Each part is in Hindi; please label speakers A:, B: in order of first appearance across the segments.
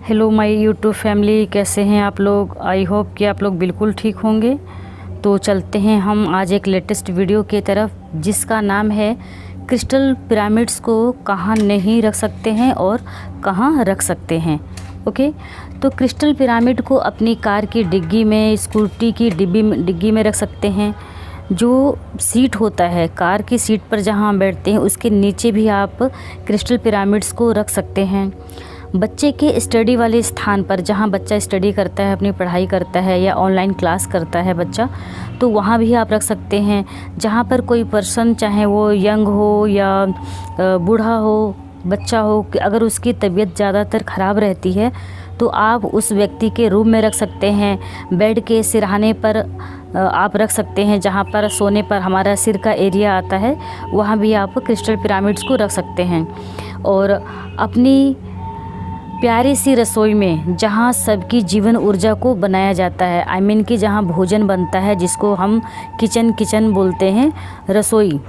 A: हेलो माय यूट्यूब फैमिली, कैसे हैं आप लोग। आई होप कि आप लोग बिल्कुल ठीक होंगे। तो चलते हैं हम आज एक लेटेस्ट वीडियो की तरफ, जिसका नाम है क्रिस्टल पिरामिड्स को कहाँ नहीं रख सकते हैं और कहाँ रख सकते हैं। ओके, तो क्रिस्टल पिरामिड को अपनी कार की डिग्गी में, स्कूटी की डिग्गी में रख सकते हैं। जो सीट होता है कार की सीट पर जहाँ हम बैठते हैं, उसके नीचे भी आप क्रिस्टल पिरामिड्स को रख सकते हैं। बच्चे के स्टडी वाले स्थान पर, जहाँ बच्चा स्टडी करता है, अपनी पढ़ाई करता है या ऑनलाइन क्लास करता है बच्चा, तो वहाँ भी आप रख सकते हैं। जहाँ पर कोई पर्सन, चाहे वो यंग हो या बूढ़ा हो, बच्चा हो, कि अगर उसकी तबीयत ज़्यादातर ख़राब रहती है तो आप उस व्यक्ति के रूम में रख सकते हैं। बेड के सिरहाने पर आप रख सकते हैं, जहाँ पर सोने पर हमारा सिर का एरिया आता है, वहाँ भी आप क्रिस्टल पिरामिड्स को रख सकते हैं। और अपनी प्यारी सी रसोई में, जहाँ सबकी जीवन ऊर्जा को बनाया जाता है, आई मीन कि जहाँ भोजन बनता है, जिसको हम किचन बोलते हैं, रसोई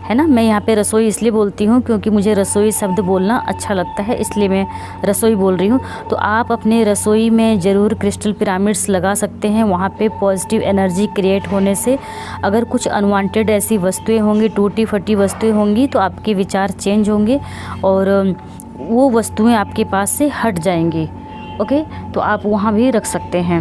A: है ना। मैं यहाँ पे रसोई इसलिए बोलती हूँ क्योंकि मुझे रसोई शब्द बोलना अच्छा लगता है, इसलिए मैं रसोई बोल रही हूँ। तो आप अपने रसोई में ज़रूर क्रिस्टल पिरामिड्स लगा सकते हैं। वहाँ पे पॉजिटिव एनर्जी क्रिएट होने से, अगर कुछ अनवांटेड ऐसी वस्तुएं होंगी, टूटी फटी वस्तुएं होंगी, तो आपके विचार चेंज होंगे और वो वस्तुएं आपके पास से हट जाएंगी। ओके, तो आप वहाँ भी रख सकते हैं।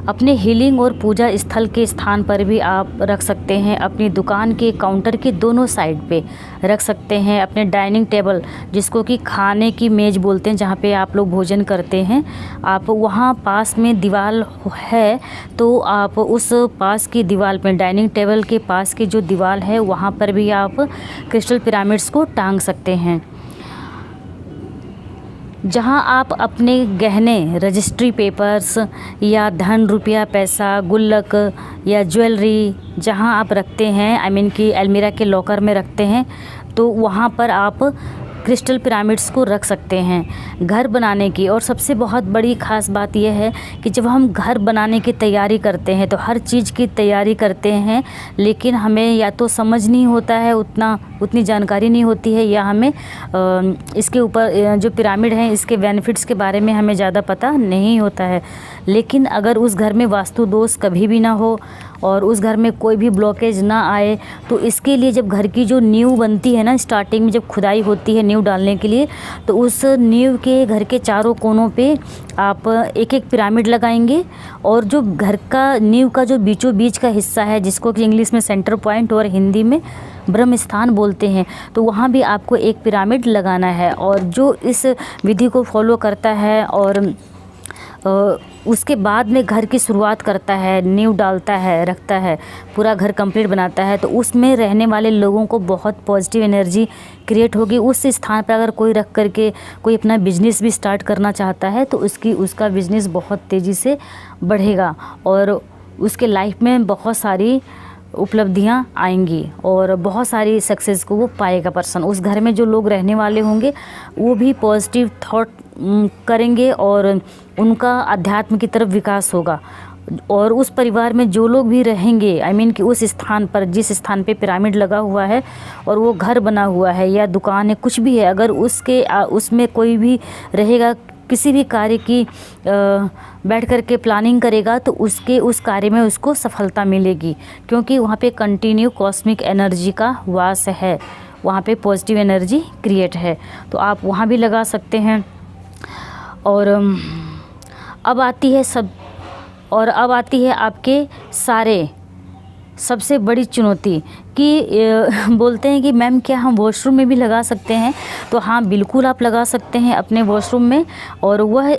A: अपने हीलिंग और पूजा स्थल के स्थान पर भी आप रख सकते हैं। अपनी दुकान के काउंटर के दोनों साइड पे रख सकते हैं। अपने डाइनिंग टेबल, जिसको कि खाने की मेज़ बोलते हैं, जहाँ पे आप लोग भोजन करते हैं, आप वहाँ पास में दीवार है तो आप उस पास की दीवार पे, डाइनिंग टेबल के पास की जो दीवार है, वहाँ पर भी आप क्रिस्टल पिरामिड्स को टांग सकते हैं। जहां आप अपने गहने, रजिस्ट्री पेपर्स या धन, रुपया, पैसा, गुल्लक या ज्वेलरी जहां आप रखते हैं, आई मीन कि अलमीरा के लॉकर में रखते हैं, तो वहां पर आप क्रिस्टल पिरामिड्स को रख सकते हैं। घर बनाने की, और सबसे बहुत बड़ी ख़ास बात यह है कि जब हम घर बनाने की तैयारी करते हैं तो हर चीज़ की तैयारी करते हैं, लेकिन हमें या तो समझ नहीं होता है, उतनी जानकारी नहीं होती है, या हमें इसके ऊपर जो पिरामिड हैं इसके बेनिफिट्स के बारे में हमें ज़्यादा पता नहीं होता है। लेकिन अगर उस घर में वास्तु दोष कभी भी ना हो और उस घर में कोई भी ब्लॉकेज ना आए, तो इसके लिए जब घर की जो नींव बनती है ना, स्टार्टिंग में जब खुदाई होती है नींव डालने के लिए, तो उस नींव के घर के चारों कोनों पे आप एक एक पिरामिड लगाएंगे। और जो घर का नींव का जो बीचों बीच का हिस्सा है, जिसको कि इंग्लिश में सेंटर पॉइंट और हिंदी में ब्रह्म स्थान बोलते हैं, तो वहाँ भी आपको एक पिरामिड लगाना है। और जो इस विधि को फॉलो करता है और उसके बाद में घर की शुरुआत करता है, नींव डालता है, रखता है, पूरा घर कंप्लीट बनाता है, तो उसमें रहने वाले लोगों को बहुत पॉजिटिव एनर्जी क्रिएट होगी। उस स्थान पर अगर कोई रख करके कोई अपना बिजनेस भी स्टार्ट करना चाहता है, तो उसका बिजनेस बहुत तेज़ी से बढ़ेगा और उसके लाइफ में बहुत सारी उपलब्धियां आएंगी और बहुत सारी सक्सेस को वो पाएगा पर्सन। उस घर में जो लोग रहने वाले होंगे वो भी पॉजिटिव थॉट करेंगे और उनका अध्यात्म की तरफ विकास होगा। और उस परिवार में जो लोग भी रहेंगे, आई मीन कि उस स्थान पर, जिस स्थान पे पिरामिड लगा हुआ है और वो घर बना हुआ है या दुकान है, कुछ भी है, अगर उसमें कोई भी रहेगा, किसी भी कार्य की बैठ कर के प्लानिंग करेगा, तो उस कार्य में उसको सफलता मिलेगी, क्योंकि वहाँ पे कंटिन्यू कॉस्मिक एनर्जी का वास है, वहाँ पे पॉजिटिव एनर्जी क्रिएट है, तो आप वहाँ भी लगा सकते हैं। और अब आती है आपके सारे सबसे बड़ी चुनौती कि बोलते हैं कि मैम क्या हम वॉशरूम में भी लगा सकते हैं। तो हाँ, बिल्कुल आप लगा सकते हैं अपने वॉशरूम में। और वह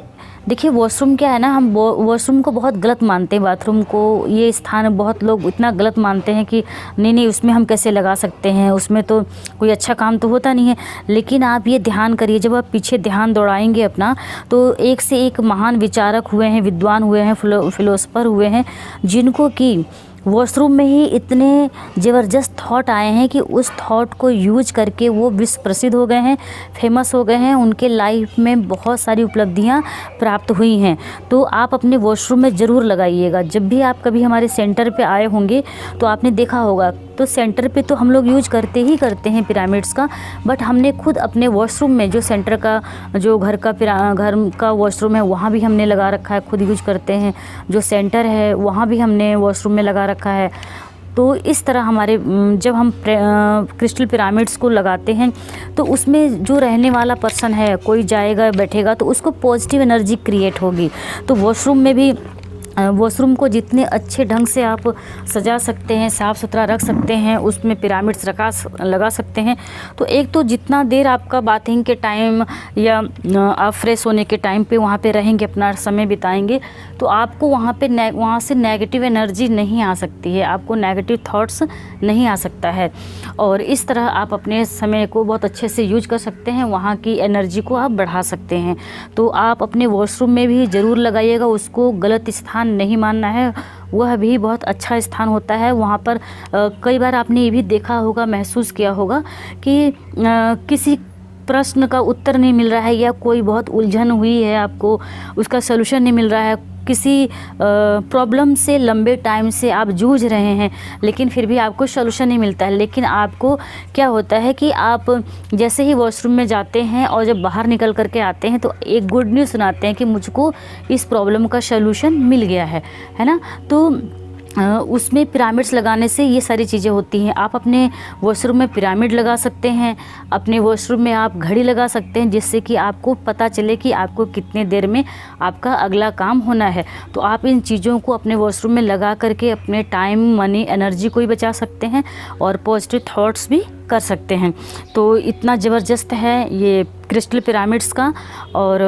A: देखिए, वॉशरूम क्या है ना, हम वॉशरूम को बहुत गलत मानते हैं, बाथरूम को, ये स्थान बहुत लोग इतना गलत मानते हैं कि नहीं उसमें हम कैसे लगा सकते हैं, उसमें तो कोई अच्छा काम तो होता नहीं है। लेकिन आप ये ध्यान करिए, जब आप पीछे ध्यान दौड़ाएंगे अपना, तो एक से एक महान विचारक हुए हैं, विद्वान हुए हैं, फिलोसफर हुए हैं, जिनको कि वॉशरूम में ही इतने ज़बरदस्त थॉट आए हैं कि उस थॉट को यूज करके वो विश्व प्रसिद्ध हो गए हैं, फेमस हो गए हैं, उनके लाइफ में बहुत सारी उपलब्धियां प्राप्त हुई हैं। तो आप अपने वॉशरूम में ज़रूर लगाइएगा। जब भी आप कभी हमारे सेंटर पे आए होंगे तो आपने देखा होगा, तो तो सेंटर पे तो हम लोग यूज करते ही करते हैं पिरामिड्स का, बट हमने खुद अपने वॉशरूम में जो सेंटर का जो घर का वॉशरूम है वहाँ भी हमने लगा रखा है, खुद यूज करते हैं। जो सेंटर है वहाँ भी हमने वॉशरूम में लगा रखा है। तो इस तरह हमारे जब हम क्रिस्टल पिरामिड्स को लगाते हैं तो उसमें जो रहने वाला पर्सन है, कोई जाएगा बैठेगा तो उसको पॉजिटिव एनर्जी क्रिएट होगी। तो वॉशरूम में भी वॉशरूम को जितने अच्छे ढंग से आप सजा सकते हैं, साफ़ सुथरा रख सकते हैं, उसमें पिरामिड्स लगा सकते हैं। तो एक तो जितना देर आपका बाथिंग के टाइम या आप फ्रेश होने के टाइम पे वहाँ पे रहेंगे, अपना समय बिताएंगे, तो आपको वहाँ से नेगेटिव एनर्जी नहीं आ सकती है, आपको नेगेटिव थॉट्स नहीं आ सकता है। और इस तरह आप अपने समय को बहुत अच्छे से यूज कर सकते हैं, वहाँ की एनर्जी को आप बढ़ा सकते हैं। तो आप अपने वॉशरूम में भी ज़रूर लगाइएगा, उसको गलत स्थान नहीं मानना है, वह भी बहुत अच्छा स्थान होता है। वहाँ पर कई बार आपने ये भी देखा होगा, महसूस किया होगा कि किसी प्रश्न का उत्तर नहीं मिल रहा है या कोई बहुत उलझन हुई है, आपको उसका सलूशन नहीं मिल रहा है, किसी प्रॉब्लम से लंबे टाइम से आप जूझ रहे हैं लेकिन फिर भी आपको सलूशन नहीं मिलता है। लेकिन आपको क्या होता है कि आप जैसे ही वॉशरूम में जाते हैं और जब बाहर निकल करके आते हैं तो एक गुड न्यूज़ सुनाते हैं कि मुझको इस प्रॉब्लम का सलूशन मिल गया है ना। तो उसमें पिरामिड्स लगाने से ये सारी चीज़ें होती हैं। आप अपने वॉशरूम में पिरामिड लगा सकते हैं, अपने वॉशरूम में आप घड़ी लगा सकते हैं, जिससे कि आपको पता चले कि आपको कितने देर में आपका अगला काम होना है। तो आप इन चीज़ों को अपने वॉशरूम में लगा करके अपने टाइम, मनी, एनर्जी को भी बचा सकते हैं और पॉजिटिव थॉट्स भी कर सकते हैं। तो इतना ज़बरदस्त है ये क्रिस्टल पिरामिड्स का। और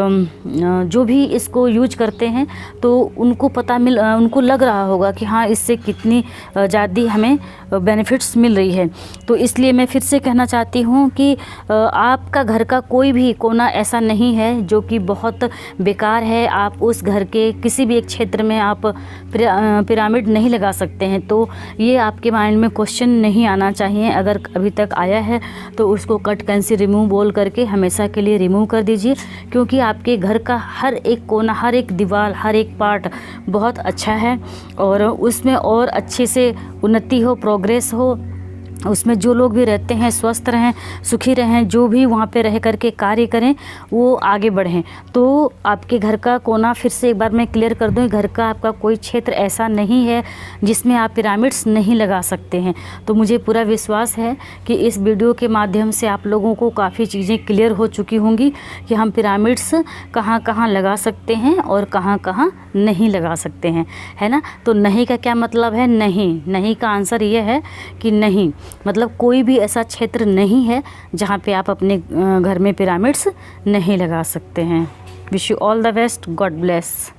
A: जो भी इसको यूज करते हैं तो उनको लग रहा होगा कि हाँ, इससे कितनी ज़्यादा हमें बेनिफिट्स मिल रही है। तो इसलिए मैं फिर से कहना चाहती हूँ कि आपका घर का कोई भी कोना ऐसा नहीं है जो कि बहुत बेकार है। आप उस घर के किसी भी एक क्षेत्र में आप पिरामिड नहीं लगा सकते हैं। तो ये आपके माइंड में क्वेश्चन नहीं आना चाहिए। अगर अभी तक आया है तो उसको कट कैंसिल रिमूव बोल करके हमेशा के लिए रिमूव कर दीजिए, क्योंकि आपके घर का हर एक कोना, हर एक दीवार, हर एक पार्ट बहुत अच्छा है और उसमें और अच्छे से उन्नति हो, प्रोग्रेस हो। उसमें जो लोग भी रहते हैं स्वस्थ रहें, सुखी रहें, जो भी वहाँ पे रह करके कार्य करें वो आगे बढ़ें। तो आपके घर का कोना, फिर से एक बार मैं क्लियर कर दूँ, घर का आपका कोई क्षेत्र ऐसा नहीं है जिसमें आप पिरामिड्स नहीं लगा सकते हैं। तो मुझे पूरा विश्वास है कि इस वीडियो के माध्यम से आप लोगों को काफ़ी चीज़ें क्लियर हो चुकी होंगी कि हम पिरामिड्स कहाँ कहाँ लगा सकते हैं और कहाँ कहाँ नहीं लगा सकते हैं, है ना। तो नहीं का क्या मतलब है? नहीं का आंसर ये है कि नहीं, मतलब कोई भी ऐसा क्षेत्र नहीं है जहाँ पे आप अपने घर में पिरामिड्स नहीं लगा सकते हैं। Wish you all the best, God bless.